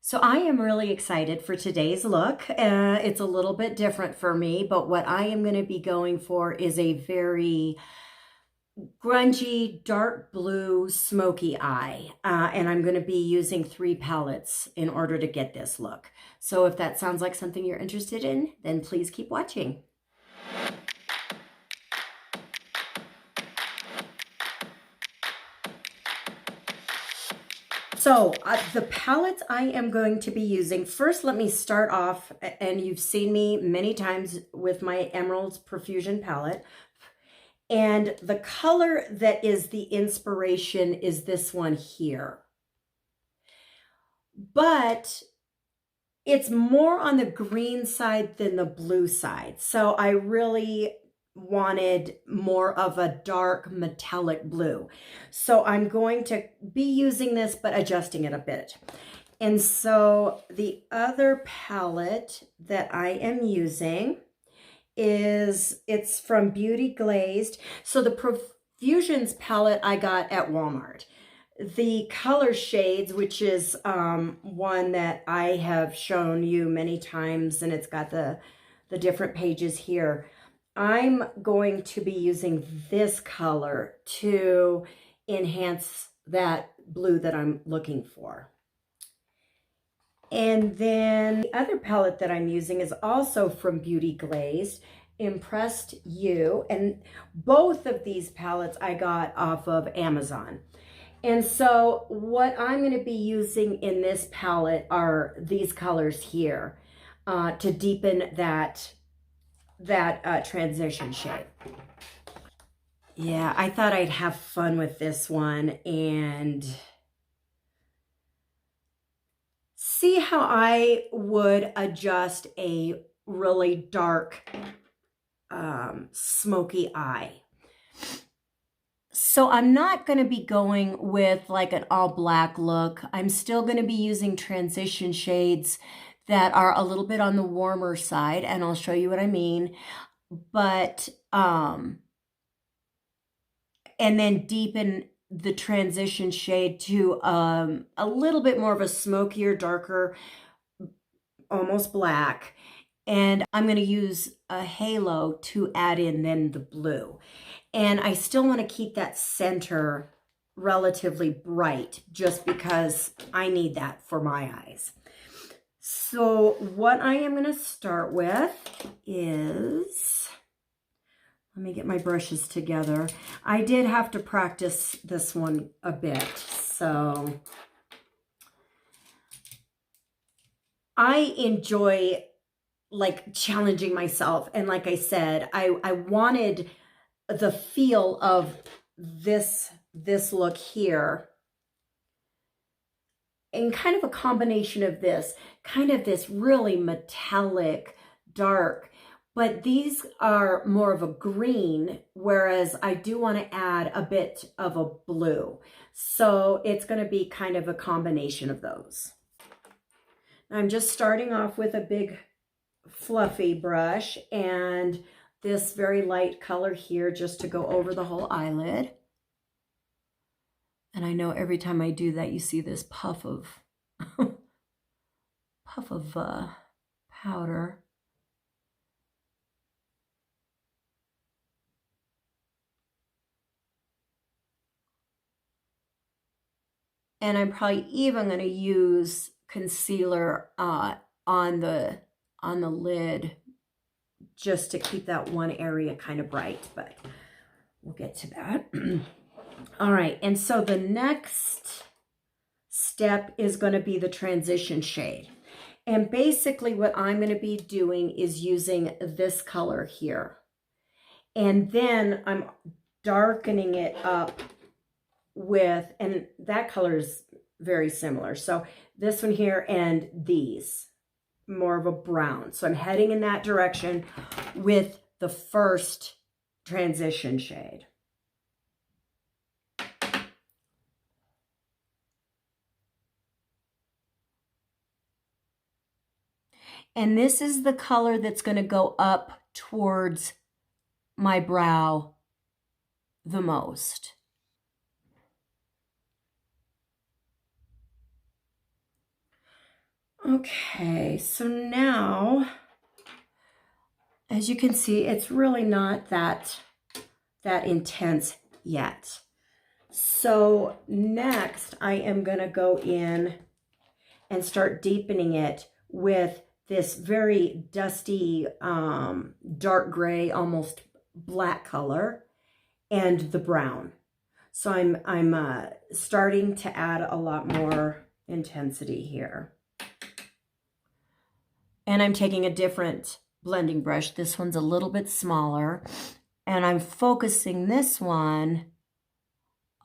So I am really excited for today's look. It's a little bit different for me, but what I am going to be going for is a very grungy, dark blue, smoky eye. And I'm going to be using 3 palettes in order to get this look. So if that sounds like something you're interested in, then please keep watching. So the palettes I am going to be using, first let me start off, and you've seen me many times with my Emeralds Profusion palette. And the color that is the inspiration is this one here. But it's more on the green side than the blue side. So I really wanted more of a dark metallic blue. So I'm going to be using this, but adjusting it a bit. And so the other palette that I am using it's from Beauty Glazed. So the Profusions palette I got at Walmart. The color shades, which is one that I have shown you many times, and it's got the different pages here. I'm going to be using this color to enhance that blue that I'm looking for. And then the other palette that I'm using is also from Beauty Glazed, Impressed You. And both of these palettes I got off of Amazon. And so what I'm going to be using in this palette are these colors here to deepen that transition shade. Yeah, I thought I'd have fun with this one and see how I would adjust a really dark smoky eye. So I'm not going to be going with like an all black look. I'm still going to be using transition shades that are a little bit on the warmer side, and I'll show you what I mean. But and then deepen the transition shade to a little bit more of a smokier, darker, almost black. And I'm going to use a halo to add in then the blue. And I still want to keep that center relatively bright just because I need that for my eyes. So what I am going to start with is, let me get my brushes together. I did have to practice this one a bit. So I enjoy like challenging myself. And like I said, I wanted the feel of this look here and kind of a combination of this, kind of this really metallic, dark, but these are more of a green, whereas I do want to add a bit of a blue. So it's going to be kind of a combination of those. I'm just starting off with a big fluffy brush and this very light color here just to go over the whole eyelid. And I know every time I do that, you see this puff of powder. And I'm probably even going to use concealer on the lid just to keep that one area kind of bright, but we'll get to that. All right, and so the next step is going to be the transition shade. And basically what I'm going to be doing is using this color here. And then I'm darkening it up with, and that color is very similar. So this one here and these, more of a brown. So I'm heading in that direction with the first transition shade. And this is the color that's going to go up towards my brow the most. Okay, so now, as you can see, it's really not that intense yet. So next, I am going to go in and start deepening it with this very dusty, dark gray, almost black color, and the brown. So I'm starting to add a lot more intensity here. And I'm taking a different blending brush. This one's a little bit smaller. And I'm focusing this one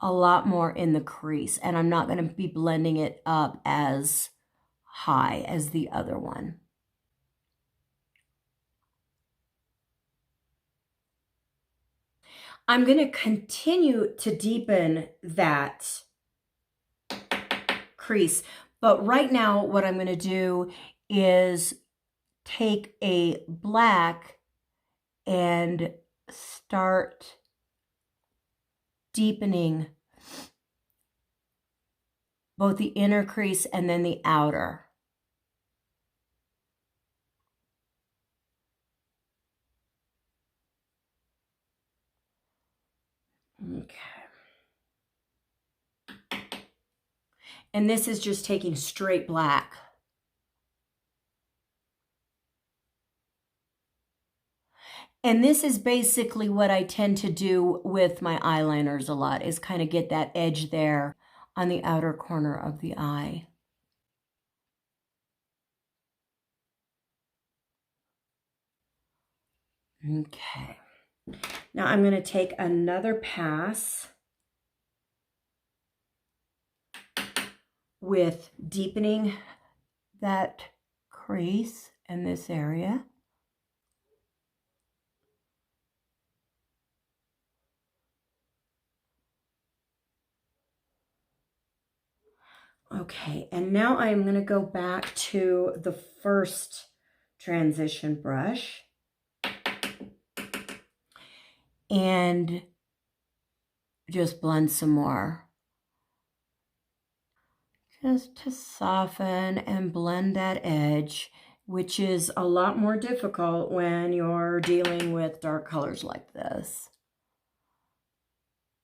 a lot more in the crease. And I'm not going to be blending it up as high as the other one. I'm going to continue to deepen that crease. But right now, what I'm going to do is take a black and start deepening both the inner crease and then the outer. Okay. And this is just taking straight black. And this is basically what I tend to do with my eyeliners a lot, is kind of get that edge there on the outer corner of the eye. Okay. Now I'm going to take another pass with deepening that crease in this area. Okay, and now I'm going to go back to the first transition brush and just blend some more. Just to soften and blend that edge, which is a lot more difficult when you're dealing with dark colors like this.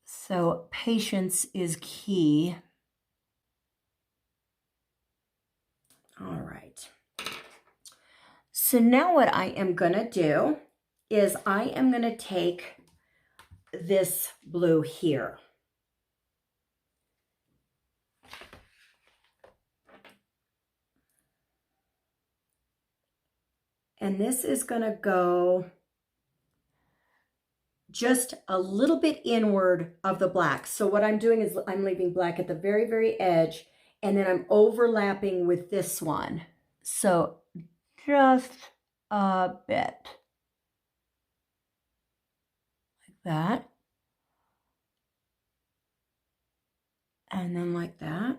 So patience is key. All right. So now what I am going to do is I am going to take this blue here. And this is going to go just a little bit inward of the black. So what I'm doing is I'm leaving black at the very, very edge, and then I'm overlapping with this one. So just a bit. Like that. And then like that.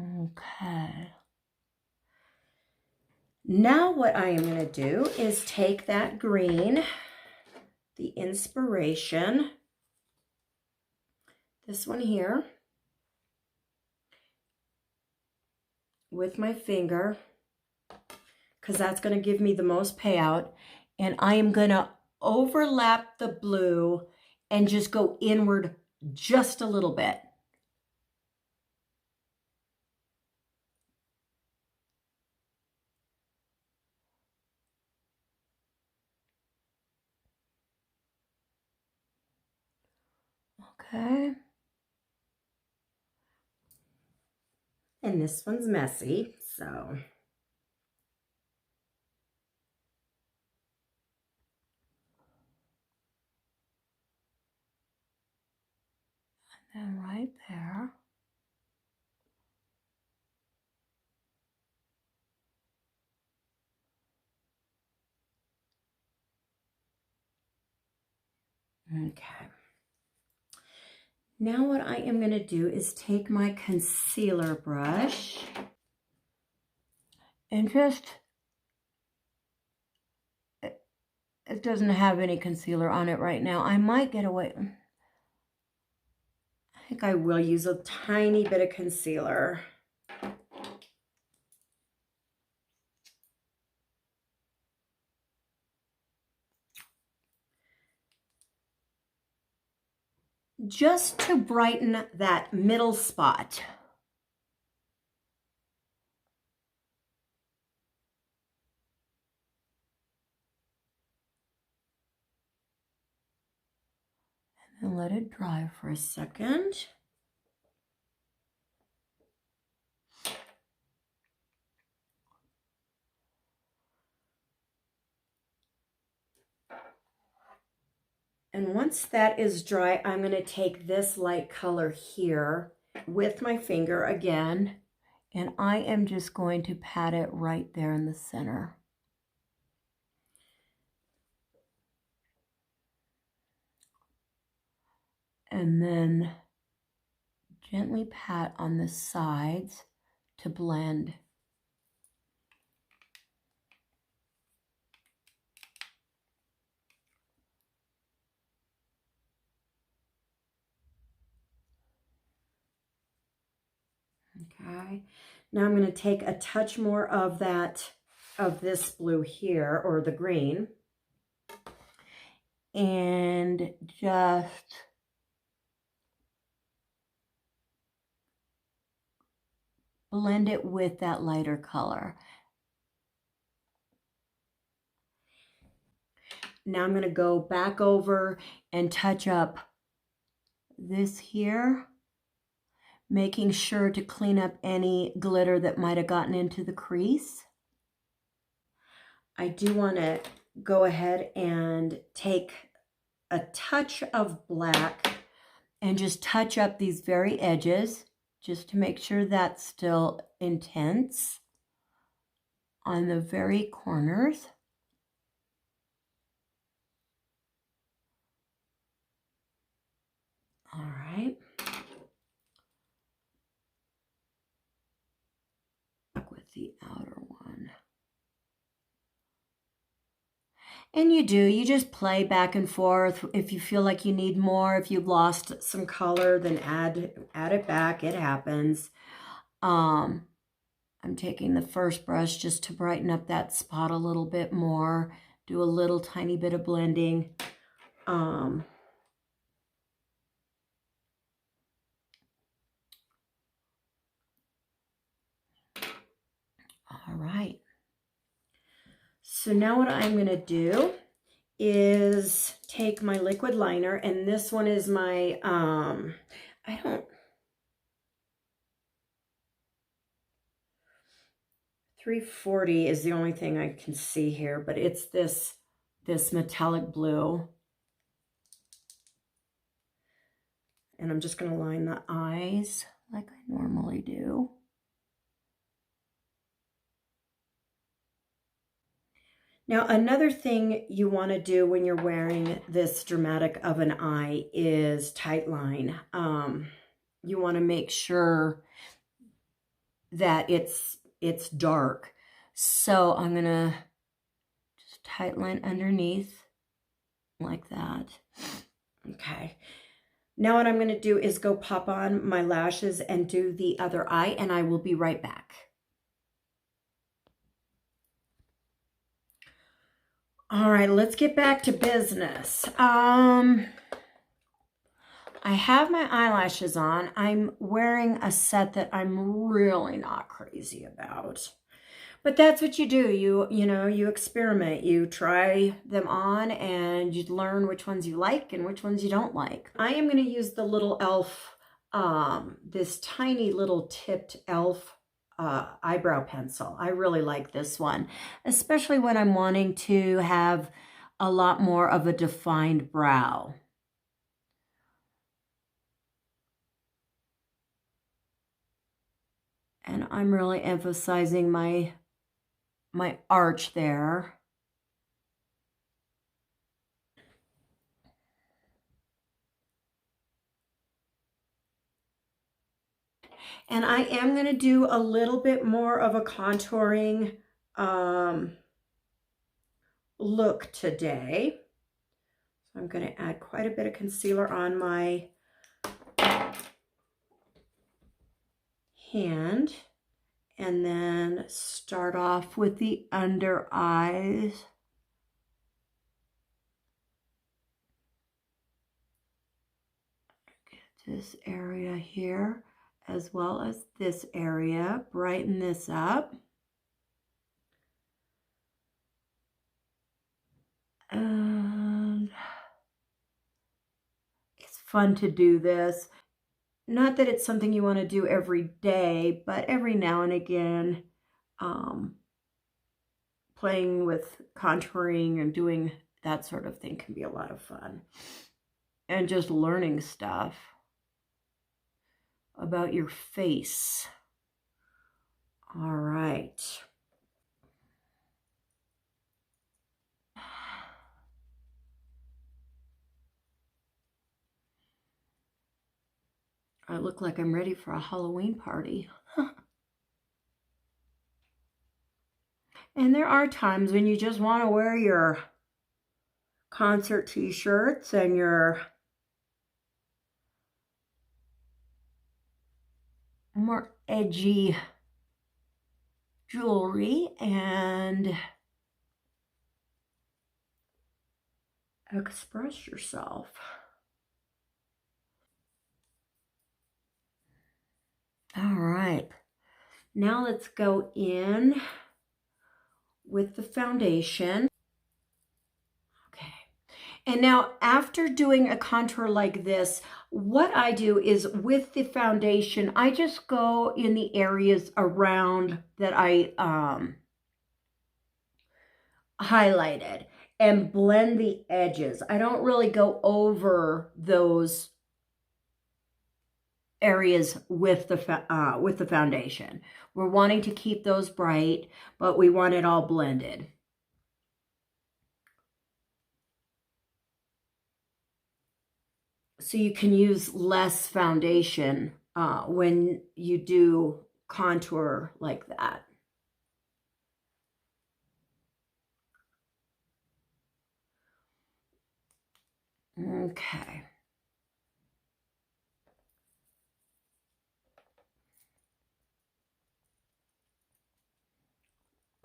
Okay. Now what I am going to do is take that green, the inspiration, this one here, with my finger, because that's going to give me the most payout, and I am going to overlap the blue and just go inward just a little bit. Okay. And this one's messy, so. And then right there. Okay. Now what I am going to do is take my concealer brush and just It doesn't have any concealer on it right now. I might get away. I think I will use a tiny bit of concealer. Just to brighten that middle spot. And then let it dry for a second. And once that is dry, I'm going to take this light color here with my finger again, and I am just going to pat it right there in the center. And then gently pat on the sides to blend. Okay, now I'm going to take a touch more of this blue here, or the green, and just blend it with that lighter color. Now I'm going to go back over and touch up this here, making sure to clean up any glitter that might have gotten into the crease. I do want to go ahead and take a touch of black and just touch up these very edges, just to make sure that's still intense on the very corners. All right. Back with the outer one. And you just play back and forth. If you feel like you need more, if you've lost some color, then add it back. It happens. I'm taking the first brush just to brighten up that spot a little bit more. Do a little tiny bit of blending. All right. So now what I'm going to do is take my liquid liner, and this one is my, 340 is the only thing I can see here, but it's this metallic blue. And I'm just going to line the eyes like I normally do. Now, another thing you want to do when you're wearing this dramatic of an eye is tight line. You want to make sure that it's dark. So I'm going to just tight line underneath like that. Okay. Now what I'm going to do is go pop on my lashes and do the other eye, and I will be right back. All right, let's get back to business. I have my eyelashes on. I'm wearing a set that I'm really not crazy about. But that's what you do. You experiment. You try them on and you learn which ones you like and which ones you don't like. I am going to use the little e.l.f., this tiny little tipped e.l.f. Eyebrow pencil. I really like this one, especially when I'm wanting to have a lot more of a defined brow. And I'm really emphasizing my arch there. And I am going to do a little bit more of a contouring look today. So I'm going to add quite a bit of concealer on my hand and then start off with the under eyes. Get this area here as well as this area. Brighten this up. And it's fun to do this. Not that it's something you want to do every day, but every now and again, playing with contouring and doing that sort of thing can be a lot of fun. And just learning stuff about your face. All right. I look like I'm ready for a Halloween party. And there are times when you just want to wear your concert t-shirts and your more edgy jewelry and express yourself. All right, now let's go in with the foundation. Okay, and now after doing a contour like this, what I do is with the foundation, I just go in the areas around that I highlighted and blend the edges. I don't really go over those areas with the foundation. We're wanting to keep those bright, but we want it all blended. So you can use less foundation when you do contour like that. Okay.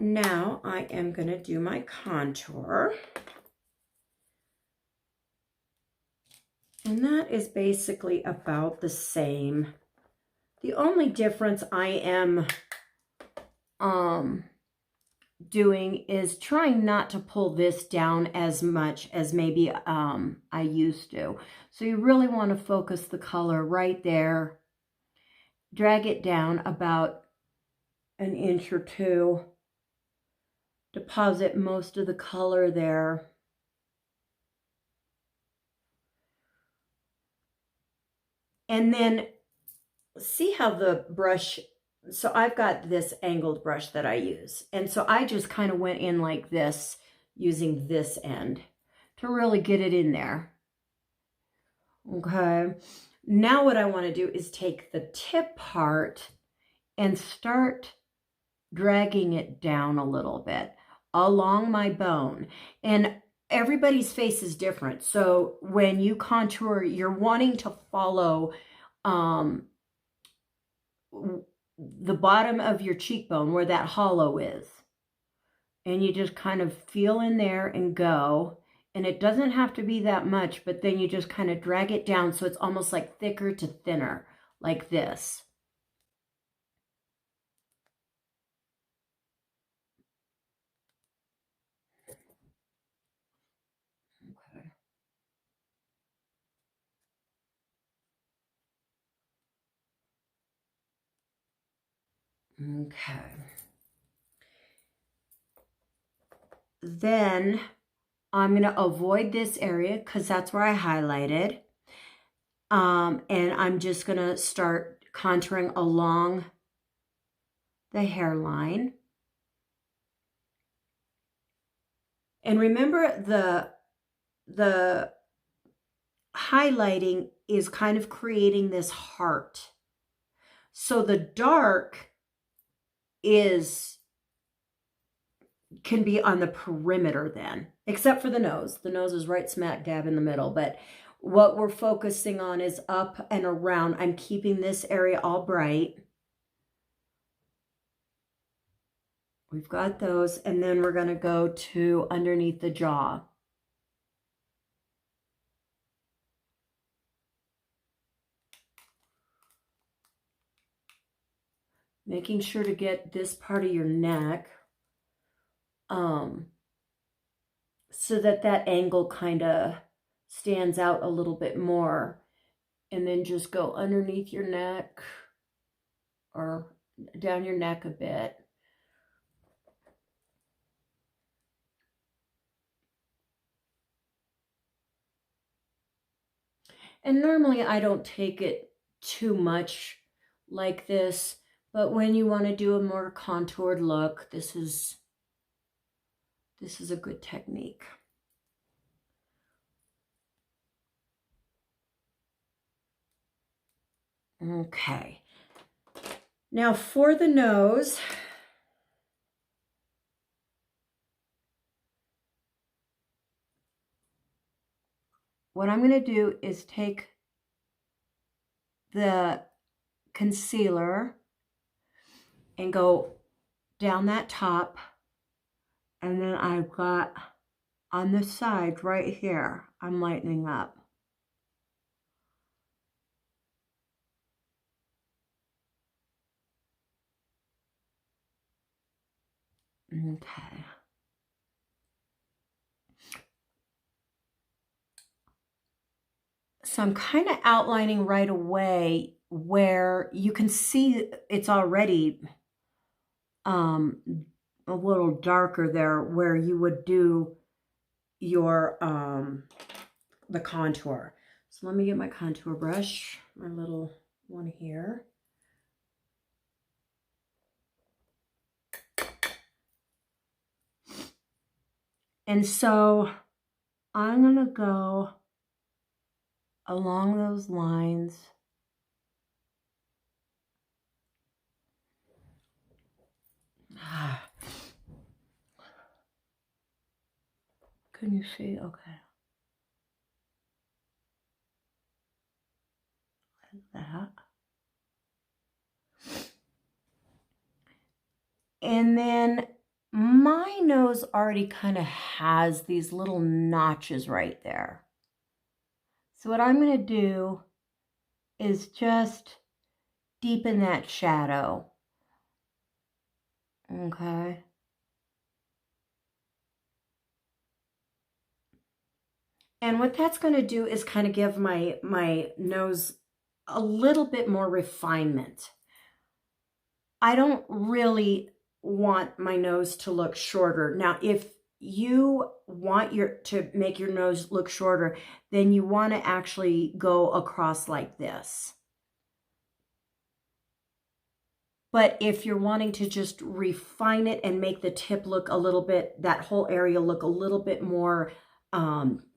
Now I am going to do my contour. And that is basically about the same. The only difference I am doing is trying not to pull this down as much as maybe I used to. So you really want to focus the color right there. Drag it down about an inch or two. Deposit most of the color there. And then see how the brush, so I've got this angled brush that I use. And so I just kind of went in like this using this end to really get it in there. Okay. Now what I want to do is take the tip part and start dragging it down a little bit along my bone. And everybody's face is different. So when you contour, you're wanting to follow the bottom of your cheekbone where that hollow is. And you just kind of feel in there and go. And it doesn't have to be that much, but then you just kind of drag it down so it's almost like thicker to thinner, like this. Okay. Okay. Then I'm going to avoid this area because that's where I highlighted. And I'm just going to start contouring along the hairline. And remember, the highlighting is kind of creating this heart. So the dark is can be on the perimeter then, except for the nose. The nose is right smack dab in the middle, but what we're focusing on is up and around. I'm keeping this area all bright. We've got those, and then we're going to go to underneath the jaw. Making sure to get this part of your neck so that that angle kind of stands out a little bit more. And then just go underneath your neck or down your neck a bit. And normally I don't take it too much like this, but when you want to do a more contoured look, this is a good technique. Okay. Now for the nose, what I'm going to do is take the concealer and go down that top, and then I've got on the side right here, I'm lightening up. Okay. So I'm kind of outlining right away where you can see it's already a little darker there where you would do your the contour. So let me get my contour brush, my little one here. And so I'm going to go along those lines. Can you see? Okay. Like that. And then my nose already kind of has these little notches right there. So what I'm going to do is just deepen that shadow. Okay. And what that's going to do is kind of give my nose a little bit more refinement. I don't really want my nose to look shorter. Now, if you want to make your nose look shorter, then you want to actually go across like this. But if you're wanting to just refine it and make the tip look a little bit, that whole area look a little bit more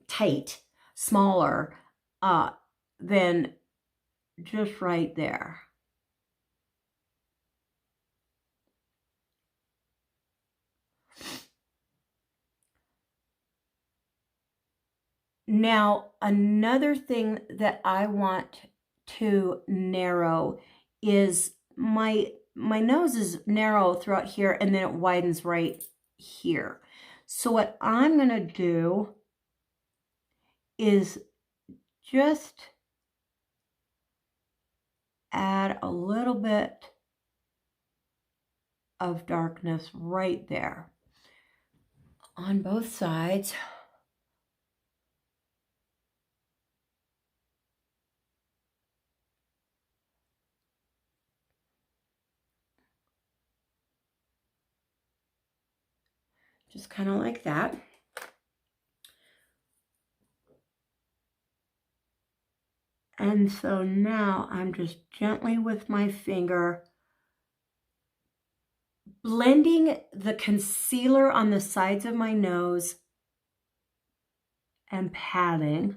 tight, smaller, then just right there. Now, another thing that I want to narrow is my nose is narrow throughout here, and then it widens right here. So what I'm going to do is just add a little bit of darkness right there on both sides. Just kind of like that. And so now I'm just gently with my finger blending the concealer on the sides of my nose and patting.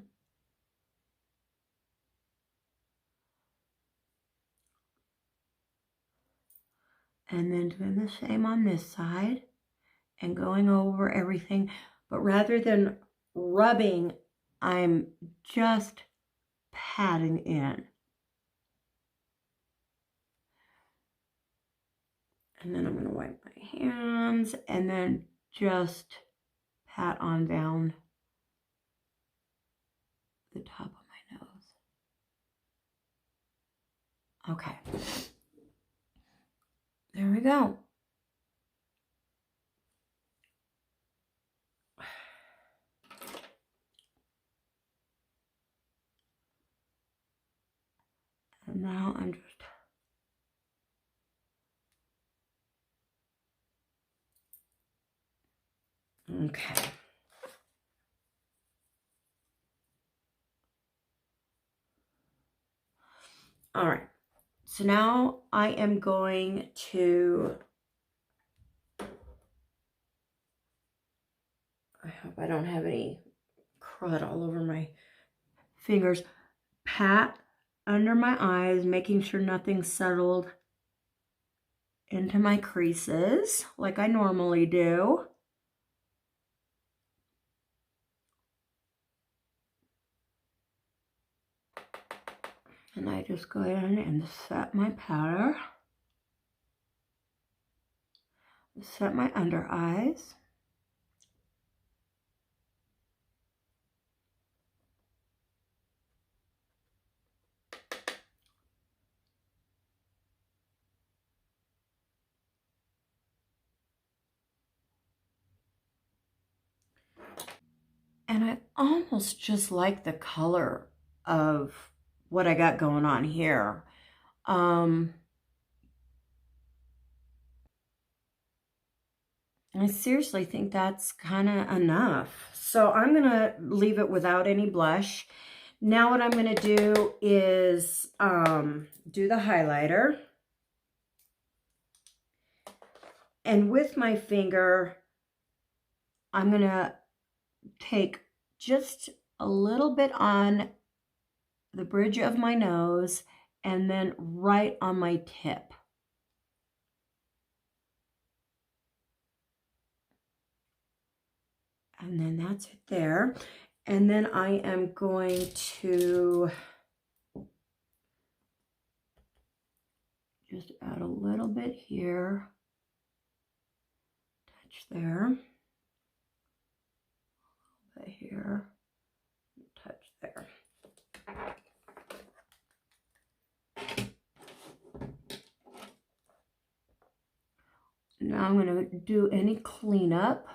And then doing the same on this side. and going over everything. But rather than rubbing, I'm just patting in. And then I'm going to wipe my hands and then just pat on down the top of my nose. Okay. There we go. And now I'm just okay. All right. So now I am going to, I hope I don't have any crud all over my fingers, pat under my eyes, making sure nothing's settled into my creases like I normally do. And I just go in and set my powder, set my under eyes. And I almost just like the color of what I got going on here. I seriously think that's kind of enough. So I'm going to leave it without any blush. Now what I'm going to do is do the highlighter. And with my finger, I'm going to take just a little bit on the bridge of my nose and then right on my tip. And then that's it there. And then I am going to just add a little bit here, touch there, a little bit here, touch there. Now I'm going to do any cleanup.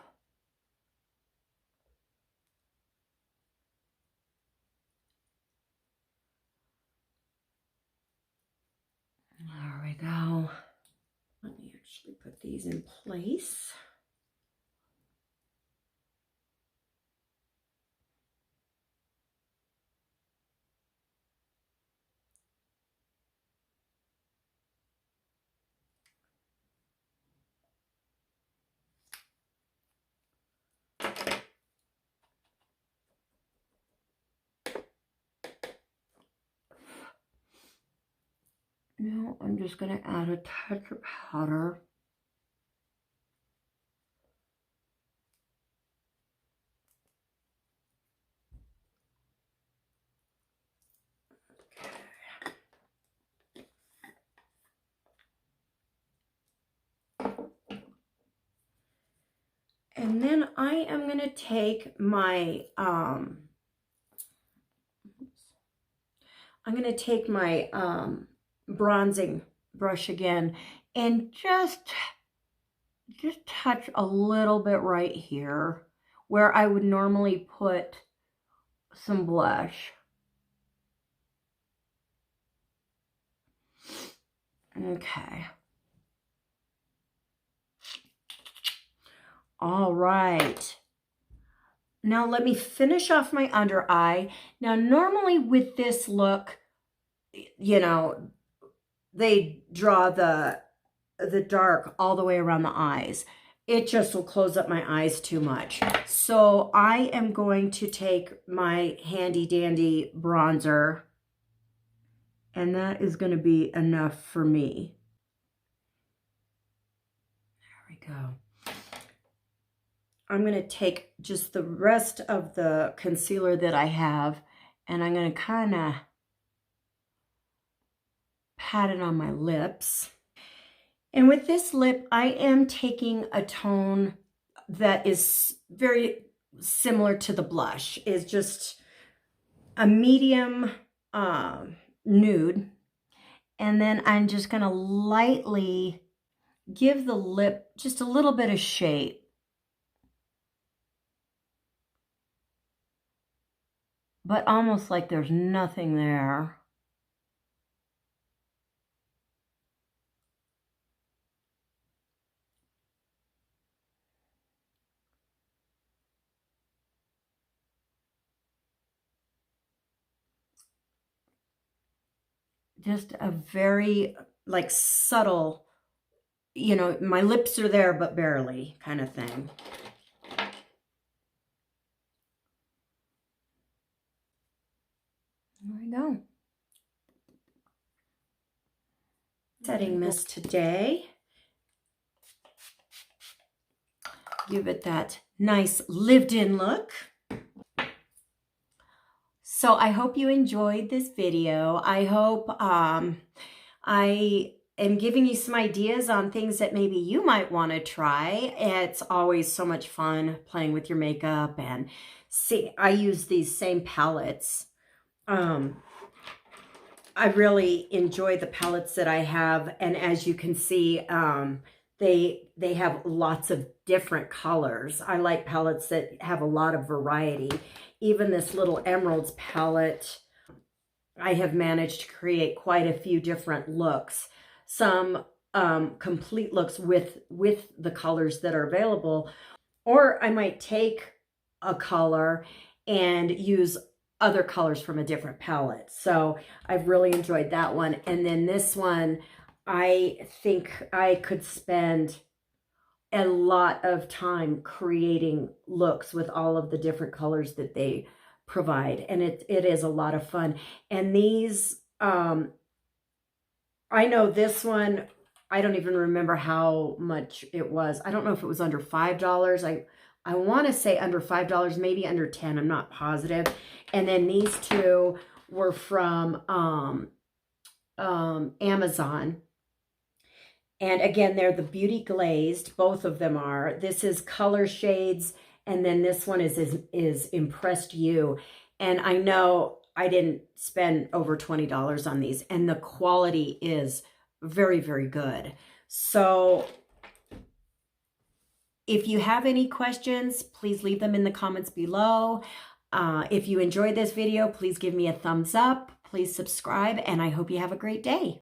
There we go. Let me actually put these in place. Now I'm just going to add a touch of powder. And then I am going to take my bronzing brush again and just touch a little bit right here where I would normally put some blush. Okay. All right. Now let me finish off my under eye. Now normally with this look, you know, they draw the dark all the way around the eyes. It just will close up my eyes too much. So I am going to take my handy dandy bronzer, and that is going to be enough for me. There we go. I'm going to take just the rest of the concealer that I have, and I'm going to kind of pat it on my lips. And with this lip, I am taking a tone that is very similar to the blush. It's just a medium nude. And then I'm just going to lightly give the lip just a little bit of shape. But almost like there's nothing there. Just a very like subtle, you know, my lips are there but barely kind of thing. There we go. Setting mist today. Give it that nice lived-in look. So I hope you enjoyed this video. I hope I am giving you some ideas on things that maybe you might want to try. It's always so much fun playing with your makeup, and see, I use these same palettes. I really enjoy the palettes that I have, and as you can see, they have lots of different colors. I like palettes that have a lot of variety. Even this little emeralds palette, I have managed to create quite a few different looks. Some complete looks with the colors that are available, or I might take a color and use other colors from a different palette. So I've really enjoyed that one. And then this one, I think I could spend a lot of time creating looks with all of the different colors that they provide. And it is a lot of fun. And these, I know this one, I don't even remember how much it was. I don't know if it was under $5. I want to say under $5, maybe under 10. I'm not positive. And then these two were from Amazon. And again, they're the Beauty Glazed. Both of them are. This is Color Shades, and then this one is Impressed You. And I know I didn't spend over $20 on these, and the quality is very, very good. So if you have any questions, please leave them in the comments below. If you enjoyed this video, please give me a thumbs up. Please subscribe, and I hope you have a great day.